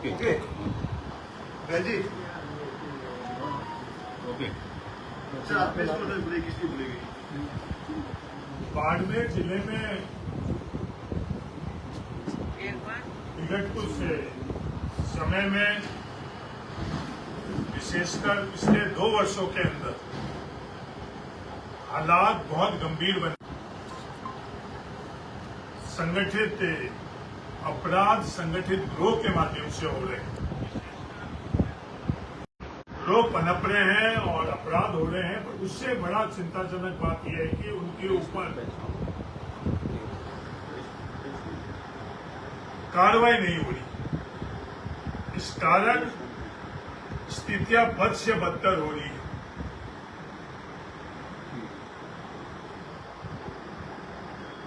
Okay okay जी okay. Sir आप press conference बुलाई किसकी बुलाई बाड़मेर जिले में विगत कुछ समय में विशेषकर पिछले 2 वर्षों के अंदर हालात बहुत गंभीर बने। संगठित अपराध संगठित गिरोह के माध्यम से हो रहे हैं, गिरोह पनप रहे हैं और अपराध हो रहे हैं। पर उससे बड़ा चिंताजनक बात यह है कि उनके ऊपर कार्रवाई नहीं हो रही। इस कारण स्थितियां बद से बदतर हो रही है।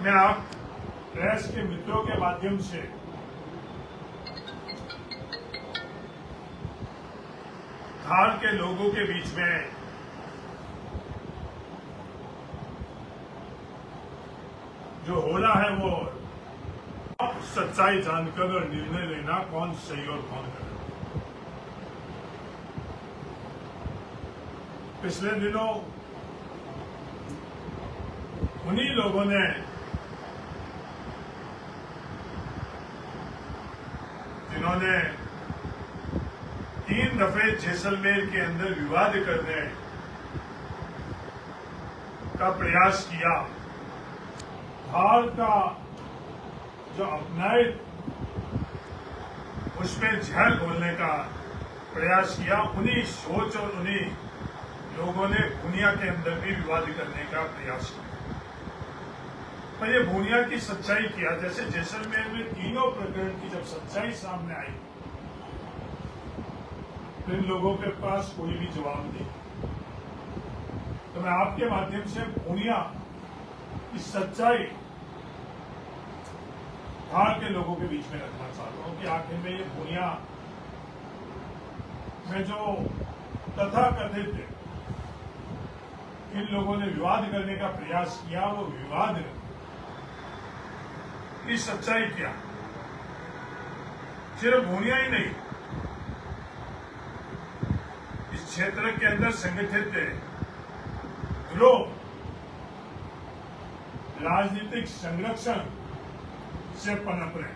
मैं आप प्रेस के मित्रों के माध्यम से धार के लोगों के बीच में जो हो रहा है वो सच्चाई जानकर और निर्णय लेना कौन सही और कौन गलत। पिछले दिनों उन्हीं लोगों ने जिन्होंने 3 दफे जैसलमेर के अंदर विवाद करने का प्रयास किया, धार का जो अपनाए उसमें जहर घोलने का प्रयास किया, उन्हीं सोच और उन्हीं लोगों ने भूनिया के अंदर भी विवाद करने का प्रयास किया। पर ये भूनिया की सच्चाई किया, जैसे जैसलमेर में तीनों प्रकरण की जब सच्चाई सामने आई तो इन लोगों के पास कोई भी जवाब नहीं। तो मैं आपके माध्यम से भूनिया की सच्चाई धार के लोगों के बीच में रखना चाहता हूं कि आखिर में ये भूनिया में जो तथाकथित इन लोगों ने विवाद करने का प्रयास किया, वो विवाद की सच्चाई क्या। सिर्फ भूनिया ही नहीं, इस क्षेत्र के अंदर संगठित गिरोह राजनीतिक संरक्षण से पनप रहे।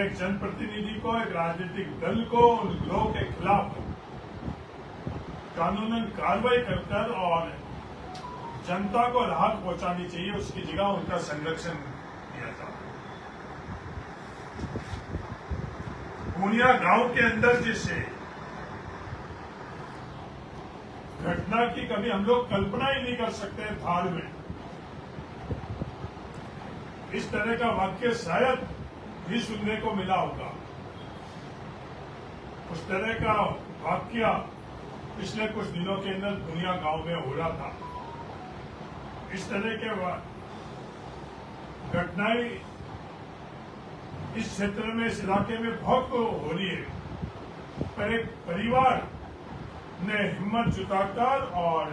एक जनप्रतिनिधि को, एक राजनीतिक दल को उन गिरोह के खिलाफ कानूनन कार्रवाई कर और जनता को राहत पहुंचानी चाहिए, उसकी जगह उनका संरक्षण किया जाता है। भूनिया गांव के अंदर जिससे घटना की कभी हम लोग कल्पना ही नहीं कर सकते, धार में इस तरह का वाक्य शायद भी सुनने को मिला होगा। उस तरह का वाक्य पिछले कुछ दिनों के अंदर भूनिया गांव में हो रहा था। इस तरह के घटनाएं इस क्षेत्र में, इस इलाके में बहुत हो रही है। पर एक परिवार ने हिम्मत जुटाकर और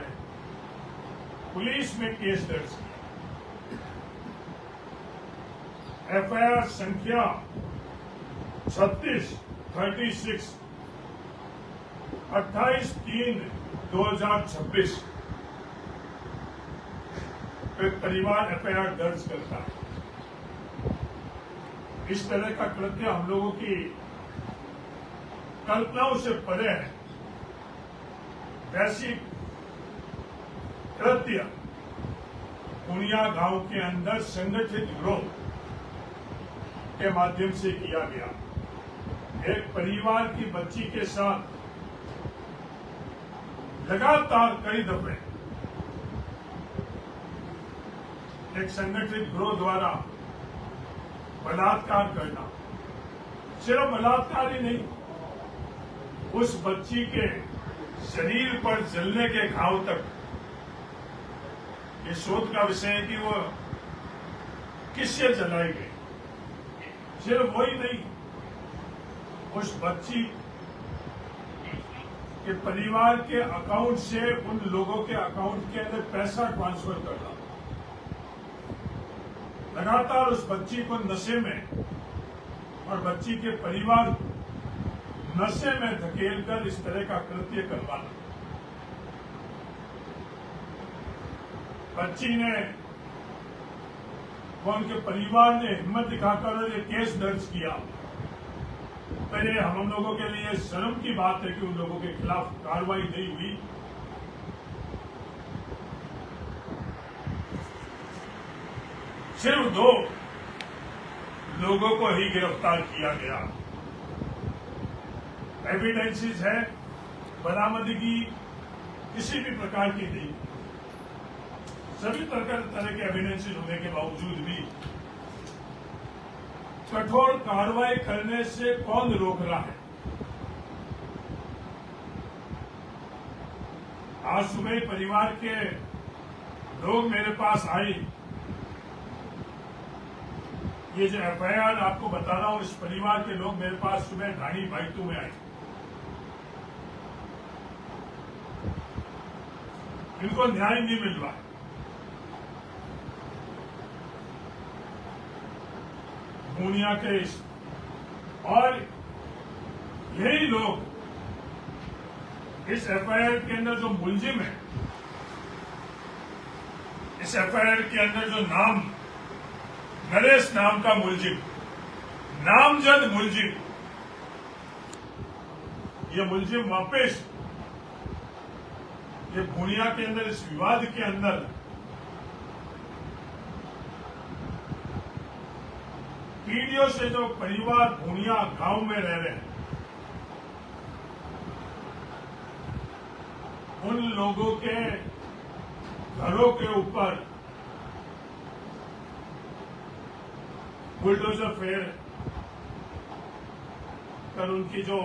पुलिस में केस दर्ज किया। एफआईआर संख्या 36 28/3/2026 पे परिवार एफआईआर दर्ज करता है। इस तरह का कृत्य हम लोगों की कल्पनाओं से परे है। वैसी कृत्य भूनिया गांव के अंदर संगठित गिरोह के माध्यम से किया गया। एक परिवार की बच्ची के साथ लगातार कई दफे एक संगठित गिरोह द्वारा बलात्कार करना, सिर्फ बलात्कार ही नहीं, उस बच्ची के शरीर पर जलने के घाव तक। ये शोध का विषय है कि वो किससे जलाई गई। सिर्फ वही नहीं, उस बच्ची के परिवार के अकाउंट से उन लोगों के अकाउंट के अंदर पैसा ट्रांसफर करना, लगातार उस बच्ची को नशे में और बच्ची के परिवार नशे में धकेलकर इस तरह का कृत्य करवाना। बच्ची ने व उनके परिवार ने हिम्मत दिखाकर ये केस दर्ज किया। पहले हम लोगों के लिए शर्म की बात है कि उन लोगों के खिलाफ कार्रवाई नहीं हुई। सिर्फ 2 लोगों को ही गिरफ्तार किया गया। एविडेंसेस है, बरामदगी किसी भी प्रकार की नहीं। सभी तरह के एविडेंसेस होने के बावजूद भी कठोर कार्रवाई करने से कौन रोक रहा है? आज सुबह परिवार के लोग मेरे पास आए। ये जो एफआईआर आपको बता रहा हूं, इस परिवार के लोग मेरे पास सुबह ढाणी बाइटू में आए। इनको न्याय नहीं मिल रहा है। पूर्णिया केस, और यही लोग इस एफआईआर के अंदर जो मुलजिम है, इस एफआईआर के अंदर जो नाम, नरेश नाम का मुलजिम, नामजद मुलजिम, ये मुलजिम वापिस ये पूर्णिया के अंदर इस विवाद के अंदर पीढ़ियों से जो परिवार पूर्णिया गांव में रह रहे हैं, उन लोगों के घरों के ऊपर बुलडोजर फेर कर उनकी जो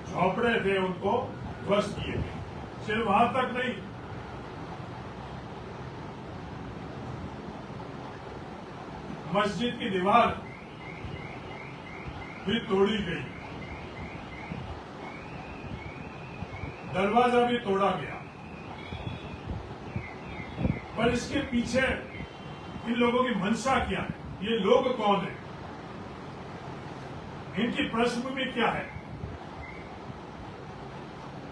झोपड़े थे उनको ध्वस्त किए गए। सिर्फ वहां तक नहीं, मस्जिद की दीवार भी तोड़ी गई, दरवाजा भी तोड़ा गया। पर इसके पीछे इन लोगों की मंशा क्या है? ये लोग कौन है? इनकी पृष्ठभूमि क्या है?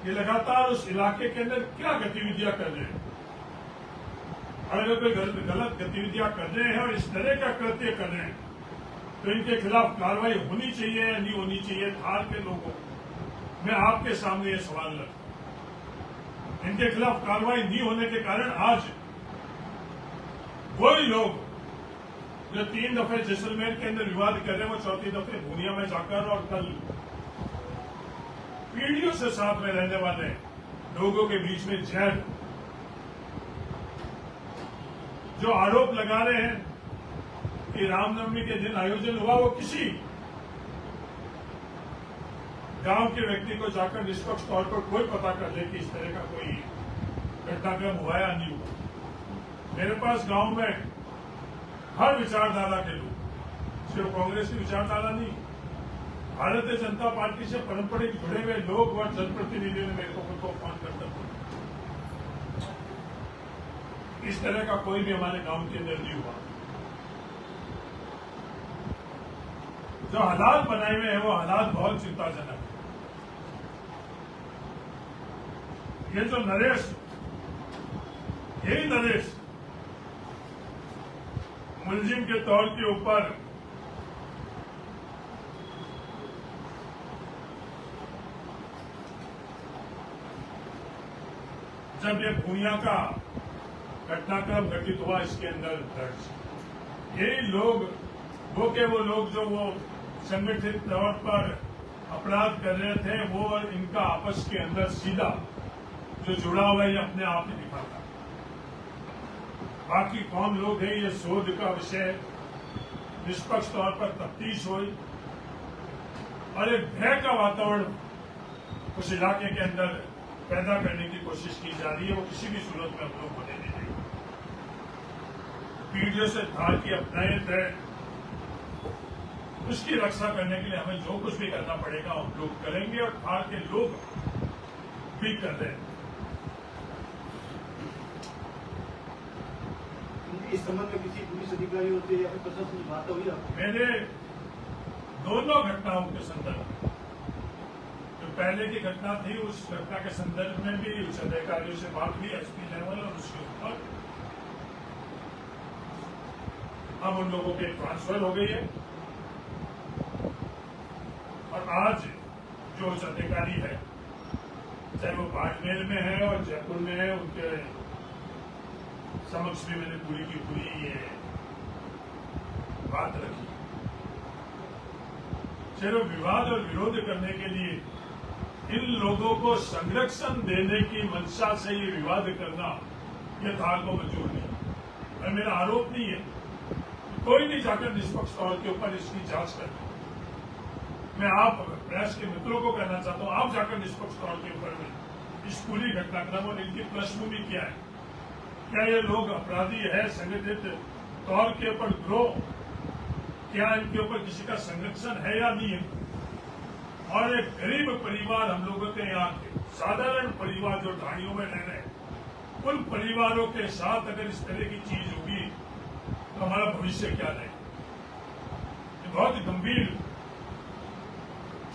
ये लगातार उस इलाके के अंदर क्या गतिविधियां कर रहे हैं? अगर कोई गलत गतिविधियां कर रहे हैं और इस तरह का कृत्य कर रहे हैं, तो इनके खिलाफ कार्रवाई होनी चाहिए या नहीं होनी चाहिए? थार के लोगों, मैं आपके सामने ये सवाल रखता। इनके खिलाफ कार्रवाई नहीं होने के कारण आज वही लोग जो 3 दफे जैसलमेर के अंदर विवाद कर रहे हैं, वो 4थी दफे पूर्णिया में जाकर और कल पीढ़ियों से साथ में रहने वाले लोगों के बीच में जहर जो आरोप लगा रहे हैं कि रामनवमी के दिन आयोजन हुआ, वो किसी गांव के व्यक्ति को जाकर निष्पक्ष तौर पर कोई पता कर ले कि इस तरह का कोई घटनाक्रम हुआ या नहीं हुआ। मेरे पास गांव में हर विचारधारा के लोग, सिर्फ कांग्रेस की विचारधारा नहीं, भारतीय जनता पार्टी से पारंपरिक जुड़े हुए लोग व जनप्रतिनिधियों ने मेरे को फोन करता था। इस तरह का कोई भी हमारे गांव के अंदर नहीं हुआ। जो हालात बनाए हुए हैं वो हालात बहुत चिंताजनक है। ये जो नरेश, यही नरेश मुलजिम के तौर के ऊपर जब ये पूर्णिया का घटनाक्रम घटित हुआ, इसके अंदर दर्ज यही लोग वो लोग जो वो संगठित तौर पर अपराध कर रहे थे, वो और इनका आपस के अंदर सीधा जो जुड़ा हुआ है, ये अपने आप ही दिखाता। बाकी कौन लोग हैं, ये शोध का विषय, निष्पक्ष तौर पर तफ्तीश हुई और एक भय का वातावरण उस इलाके के अंदर पैदा करने की कोशिश की जा रही है। वो किसी भी सूरत में हम लोग होने नहीं देंगे। पीढ़ियों से धार की अपनायत है, उसकी रक्षा करने के लिए हमें जो कुछ भी करना पड़ेगा हम लोग करेंगे, और धार के लोग भी कर रहे हैं। इस संबंध में किसी पुलिस अधिकारियों से या फिर प्रशासन से बात हुई आपको? मेरे दोनों घटनाओं के संदर्भ में, जो पहले की घटना थी उस घटना के संदर्भ में भी उच्च अधिकारियों से बात हुई एसपी लेवल और उसके ऊपर अब उन लोगों के ट्रांसफर हो गई है। और आज जो उच्च अधिकारी है, चाहे वो बाड़मेर में है और जयपुर में है, उनके समक्ष भी मैंने पूरी की पूरी ये बात रखी। सिर्फ विवाद और विरोध करने के लिए इन लोगों को संरक्षण देने की मंशा से ये विवाद करना ये थाल को मंजूर नहीं। और मेरा आरोप नहीं है, कोई नहीं जाकर निष्पक्ष तौर के ऊपर इसकी जांच करे। मैं आप प्रेस के मित्रों को कहना चाहता हूं, आप जाकर निष्पक्ष तौर के ऊपर में इस पूरी घटनाक्रम और इनकी पृष्ठभूमि क्या है, क्या ये लोग अपराधी है, संगठित तौर के ऊपर गिरोह, क्या इनके ऊपर किसी का संरक्षण है या नहीं है। और एक गरीब परिवार हम लोगों के यहाँ के साधारण परिवार जो ढाणियों में रह रहे हैं, उन परिवारों के साथ अगर इस तरह की चीज होगी तो हमारा भविष्य क्या रहेगा। ये बहुत गंभीर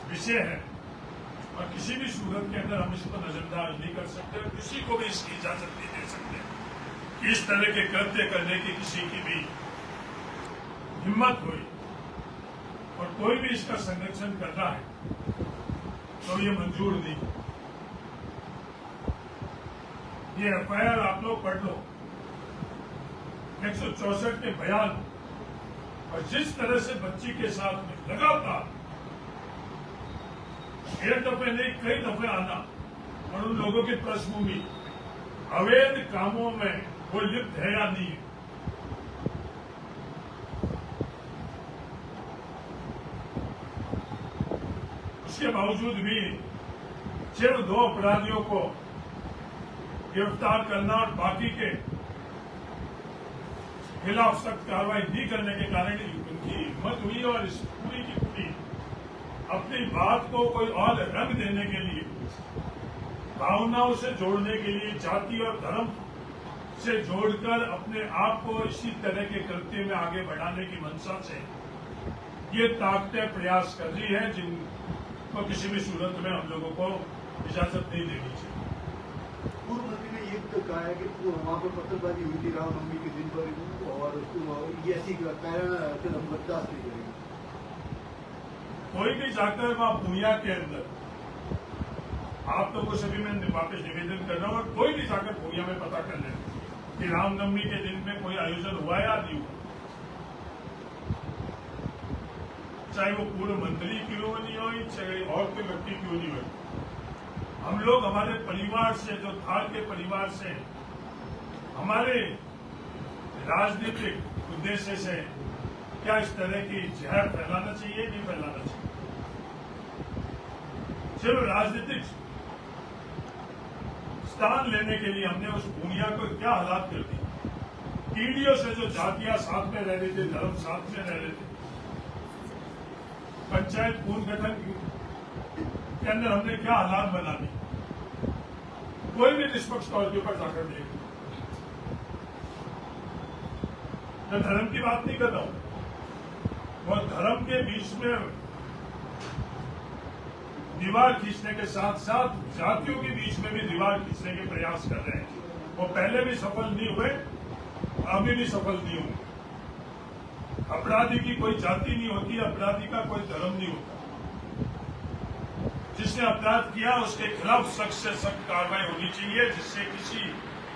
विषय है और किसी भी सूरत के अंदर हम इसको नजरअंदाज नहीं कर सकते और किसी को भी इसकी इजाजत नहीं दे सकते कि इस तरह के कृत्य करने की किसी की भी हिम्मत हुई और कोई भी इसका संरक्षण कर रहा है तो ये मंजूर नहीं। ये एफआईआर आप लोग पढ़ लो, 164 के बयान और जिस तरह से बच्ची के साथ में लगातार एक दफे नहीं कई दफे आना और उन लोगों की पृष्ठभूमि अवैध कामों में वो लिप्त है या नहीं है। उसके बावजूद भी सिर्फ 2 अपराधियों को गिरफ्तार करना और बाकी के खिलाफ सख्त कार्रवाई नहीं करने के कारण उनकी हिम्मत हुई और इस पूरी की पूरी अपनी बात को कोई और रंग देने के लिए, भावनाओं से जोड़ने के लिए, जाति और धर्म से जोड़कर अपने आप को इसी तरह के कृत्य में आगे बढ़ाने की मंशा से ये ताकतें प्रयास कर रही है जिनको किसी भी सूरत में हम लोगों को इजाजत नहीं देनी चाहिए। पूर्व मंत्री ने ये तो कहा है कि वहाँ पर पत्थरबाजी हुई थी रामनवमी के दिन पर और ये ऐसी कारण हम बर्दाश्त नहीं करेंगे। कोई भी जाकर वहाँ पुनिया के अंदर, आप लोगों से भी मैं वापस निवेदन कर रहा हूँ, और कोई भी जाकर पुनिया में पता कर ले कि रामनवमी के दिन में कोई आयोजन हुआ या नहीं हुआ, चाहे वो पूर्व मंत्री क्यों नहीं हुई, चाहे और कोई व्यक्ति क्यों नहीं हुई। हम लोग हमारे परिवार से, जो थाल के परिवार से, हमारे राजनीतिक उद्देश्य से क्या इस तरह की जहर फैलाना चाहिए, नहीं फैलाना चाहिए। सिर्फ राजनीतिक स्थान लेने के लिए हमने उस भूमिया को क्या हालात कर दी। पीढ़ियों से जो जातियां साथ में रह रही थी, धर्म साथ में रह रहे थे, पंचायत पुनर्गठन के अंदर हमने क्या हालात बना दी। कोई भी निष्पक्ष तौर के ऊपर जाकर देख, मैं धर्म की बात नहीं कर रहा हूं, वो धर्म के बीच में दीवार खींचने के साथ साथ जातियों के बीच में भी दीवार खींचने के प्रयास कर रहे हैं। वो पहले भी सफल नहीं हुए, अभी भी सफल नहीं होंगे। अपराधी की कोई जाति नहीं होती, अपराधी का कोई धर्म नहीं होता। जिसने अपराध किया उसके खिलाफ सख्त से सख्त कार्रवाई होनी चाहिए, जिससे किसी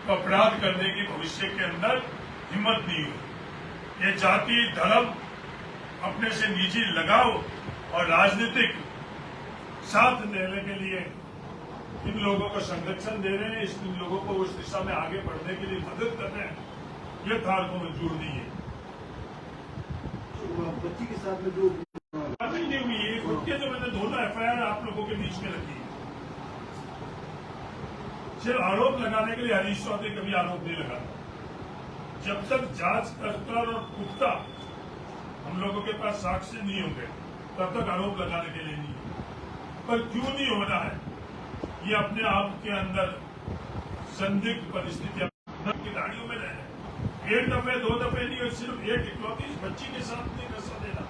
को अपराध करने की भविष्य के अंदर हिम्मत नहीं हो। ये जाति धर्म अपने से निजी लगाव और राजनीतिक साथ देने के लिए इन लोगों को संरक्षण दे रहे हैं, इन लोगों को उस दिशा में आगे बढ़ने के लिए मदद कर रहे हैं, ये थाल को मंजूर नहीं है। बच्ची के साथ में जो नहीं हुई है, उसके जो मैंने दोनों एफआईआर आप लोगों के बीच में रखी है, सिर्फ आरोप लगाने के लिए हरीश चौधरी कभी आरोप नहीं लगाता। जब तक जांच कर और पुख्ता हम लोगों के पास साक्ष्य नहीं होंगे तब तक आरोप लगाने के लिए नहीं। पर क्यों नहीं हो रहा है, ये अपने आप के अंदर संदिग्ध परिस्थितियां की गाड़ियों में रह रहे हैं। एक दफे दो दफे नहीं, और सिर्फ एक इकलौती इस बच्ची के साथ नहीं पैसा देना,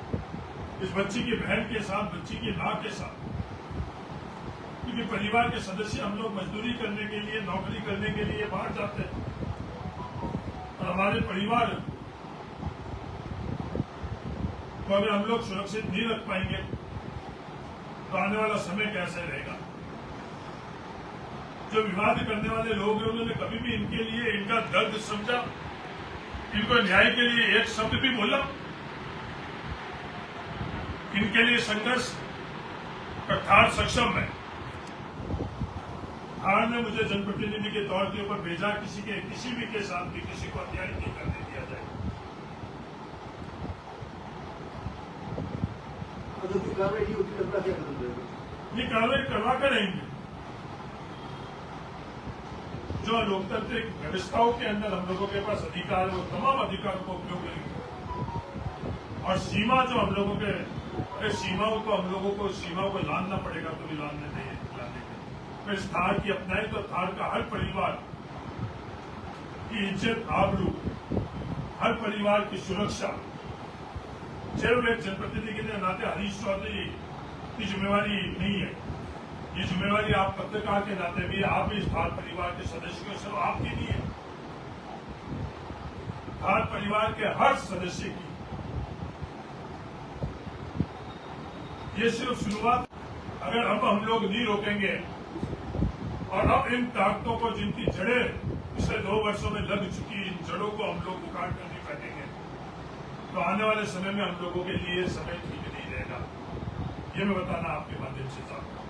इस बच्ची की बहन के साथ, बच्ची की माँ के साथ। क्योंकि परिवार के सदस्य हम लोग मजदूरी करने के लिए, नौकरी करने के लिए बाहर जाते हैं, और हमारे परिवार को अगर हम लोग सुरक्षित नहीं रख पाएंगे तो आने वाला समय कैसे रहेगा। जो विवाद करने वाले लोग हैं उन्होंने कभी भी इनके लिए इनका दर्द समझा, इनको न्याय के लिए एक शब्द भी बोला, इनके लिए संघर्ष ठार सक्षम है। हार ने मुझे जनप्रतिनिधि के तौर के ऊपर भेजा, किसी भी के साथ भी किसी को अन्याय नहीं करने दिया जाए। अगर कोई कार्रवाई नहीं होती तो अगला क्या कदम रहेगा? ये कार्रवाई करवा कर रहेंगे। जो लोकतांत्रिक व्यवस्थाओं के अंदर हम लोगों के पास अधिकार है, वो तमाम अधिकारों का उपयोग करेंगे। और सीमा जो हम लोगों के, अरे सीमाओं को हम लोगों को सीमाओं को लादना पड़ेगा तो भी लादने देंगे। फिर इस थार की अपनाई तो थार का हर परिवार की इज्जत, आबरू, हर परिवार की सुरक्षा, सिर्फ एक जनप्रतिनिधि के नाते हरीश चौधरी की जिम्मेवारी नहीं है। ये जिम्मेवारी आप पत्रकार के नाते भी, आप भी इस थार परिवार के सदस्य को, सिर्फ आपकी नहीं है, थार परिवार के हर सदस्य की। ये सिर्फ शुरुआत, अगर अब हम लोग नहीं रोकेंगे और अब इन ताकतों को, जिनकी जड़ें पिछले 2 वर्षों में लग चुकी, इन जड़ों को हम लोग उखाड़ कर नहीं फेंकेंगे तो आने वाले समय में हम लोगों के लिए समय ठीक नहीं रहेगा। ये मैं बताना आपके माध्यम से चाहता हूँ।